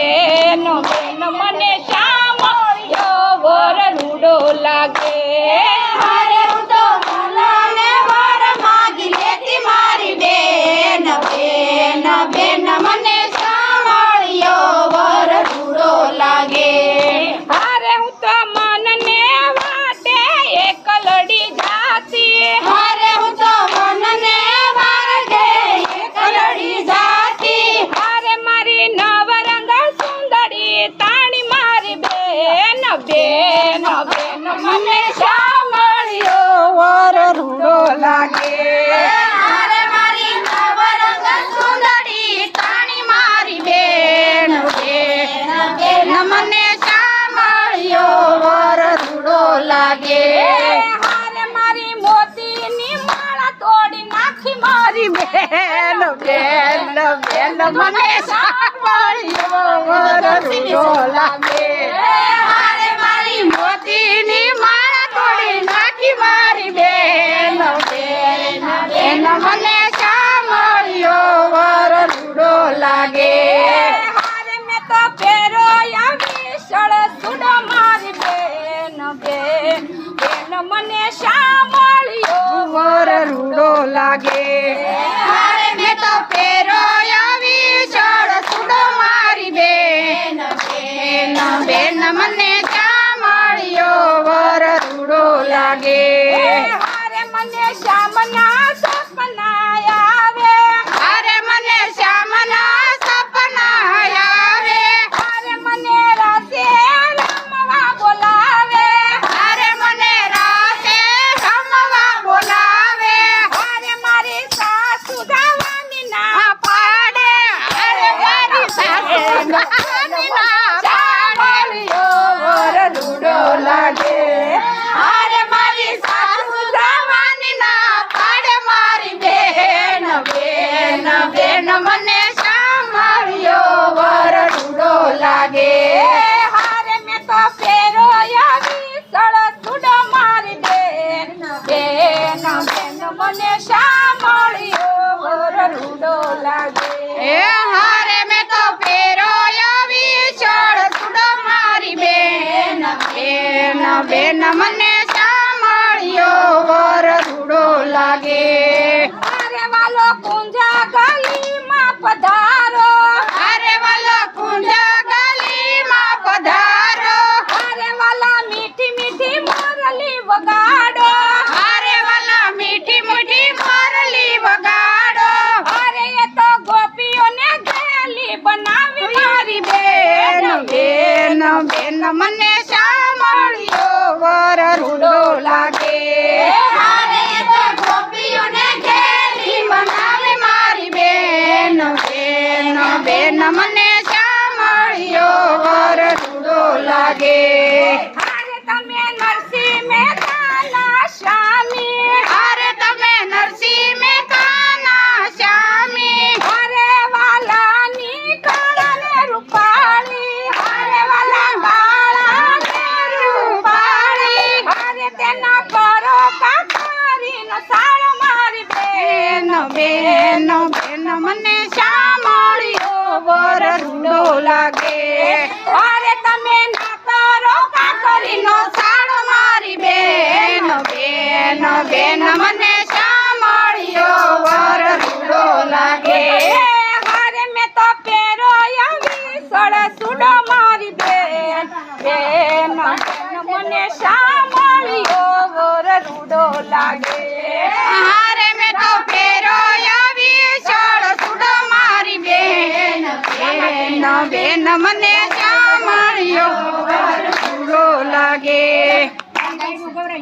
બેન બેન મને સાંભળ્યો વર રૂડો લાગે અરે હું તો મલાને વર માગી લેતી મારી બેન બેન બેન મને સાંભળ્યો વર રૂડો લાગે અરે હું તો મનને વાટે એકલડી જાતી અરે હું તો મનને વાગે એકલડી જાતી અરે મારી નવરંગ સુંદરી તાણી મારી બેન બેન બેન મને સાંભળ્યો વર રૂડો લાગે અરે મારી નવરંગ સુંદરી તાણી મારી બેન બેન બેન મને સાંભળ્યો વર રૂડો લાગે અરે મારી મોતીની માળા તોડી નાખી મારી બેન બેન બેન મને સાંભળ્યો વર રૂડો લાગે અરે મારી મોતીની માળા તોડી નાખી મારી બેન બેન બેન મને સાંભળ્યો વર રૂડો લાગે અરે મેં તો ફેરો વિસળ સુડો મારી બેન બેન બેન મને સાંભળ્યો વર રૂડો લાગે અરે મેં તો પેરો વિસળ સુડો મારી બેન બેન બેન મને સાંભળ્યો વર રૂડો લાગે અરે મને શ્યામના સપના આવે અરે મને શ્યામના સપના આવે અરે મને રાતે રમવા બોલાવે અરે મને રાતે રમવા બોલાવે અરે મારી સાસુ જવાની ના પાડે અરે મારી સાસુ જવાની ના સાંભળ્યો વર રૂડો લાગે અરે મારી સાસુ જવાની ના પાડે મારી બેન બેન બેન મને સાંભળ્યો વર રૂડો લાગે હારે મેં તો ફેરો વિસળ સુડો મારી બેન બેન બેન મને સાંભળ્યો વર રૂડો લાગે એ હારે મેં તો ફેરો વિસળ સુડો મારી બેન બેન બેન મને સાંભળ્યો વર રૂડો લાગે અરે વાલો કુંજા ગલીમાં પધારો અરે વાલો કુંજા ગલીમાં પધારો અરે વાલા મીઠી મીઠી મોરલી વગાડો અરે વાલા મીઠી મીઠી મોરલી વગાડો અરે એ તો ગોપીઓને ગેલી બનાવી મારી બેન બેન બેન બેન મને સાંભળ્યો વર રૂડો લાગે અરે એ તો ગોપીઓને ઘેરી બનાવે મારી બેન બેન બેન મને સાંભળ્યો વર રૂડો લાગે અરે તમે નરસિંહ મહેતાના સ્વામી અરે તમે નરસિંહ મહેતાના સ્વામી અરે વાલાની કાળાને રૂપાળી અરે વાલા કાળાને રૂપાળી અરે તેના કરો કાકરીનો સાળ મારી બેન બેન બેન મને સાંભળ્યો વર રૂડો લાગે અરે તમે ના કરો કાકરીનો સાળ મારી બેન બેન બેન મને સાંભળ્યો વર રૂડો લાગે અરે મેં તો ફેરો વિસળ સુડો મારી બેન બેન બેન મને સાંભળ્યો વર રૂડો લાગે હારે મેં તો ફેરો વિસળ સુડો મારી બેન બેન બેન મને સાંભળ્યો વર રૂડો લાગે